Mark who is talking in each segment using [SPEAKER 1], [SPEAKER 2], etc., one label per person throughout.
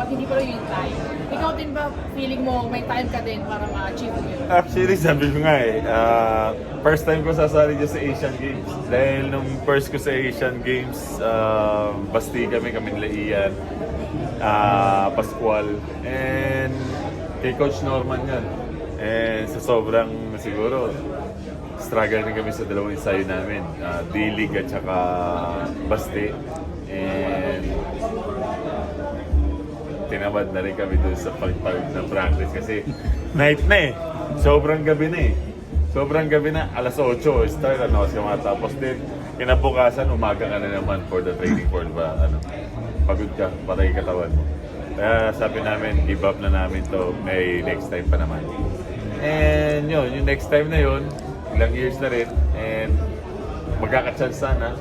[SPEAKER 1] hindi pa rin yung time. Ikaw din ba, feeling mo may time ka din para ma-achieve mo yun?
[SPEAKER 2] Actually, sabi ko nga first time ko sasali dyan sa Asian Games. Dahil nung first ko sa Asian Games, basti kami nila Ian, Pascual, and kay Coach Norman yan. And sa sobrang siguro, struggle din kami sa dalawang ensayo namin, D-League at saka Basti. And tinamad na rin kami doon sa pagpag na practice kasi night na eh. Sobrang gabi na eh. Sobrang gabi na, alas 8 start, kasi matapos din. Kinabukasan, umaga ka na naman for the training for pagod ka, patay katawan mo. Kaya sabi namin, give up na namin to, may next time pa naman. And yun, yung next time na yun, ilang years na rin, and magkaka-chance sana,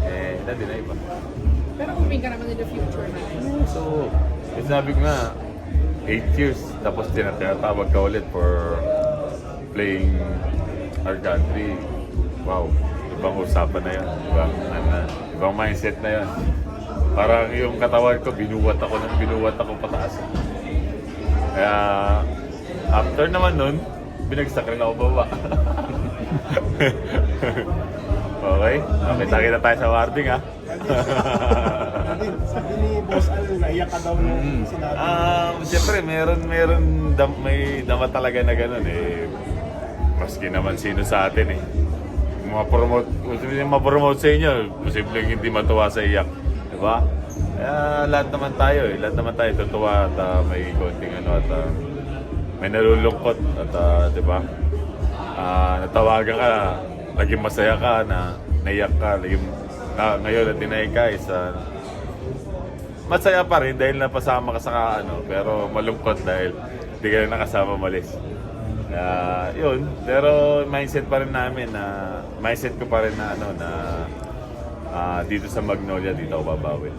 [SPEAKER 2] and na-deny pa.
[SPEAKER 1] Pero hoping ka naman in the future na.
[SPEAKER 2] So, sabi ko nga, 8 years, tapos tinatawag ka ulit for playing our country. Wow, ibang usapan na yun, ibang mindset na yun. Parang yung katawan ko, binuwat ako pataas. Kaya, after naman nun, binagsak rin ako baba. Okay, kita tayo sa warding ha.
[SPEAKER 3] Sabi ni Boss Al, naiyak ka daw nung sinabi.
[SPEAKER 2] Siyempre, may dama talaga na gano'n eh. Maski naman sino sa atin eh. Ma-promote sa inyo, posibleng hindi matuwa sa iyak. Diba? Kaya lahat naman tayo tutuwa at may konting at may nalulungkot at diba? Natawagan ka, naging masaya ka, naiyak ka, ngayon na tinay ka masaya pa rin dahil napasama ka sa pero malungkot dahil hindi ka rin nakasama malis. Yun, pero mindset pa rin namin mindset ko pa rin na dito sa Magnolia, dito ako babawi.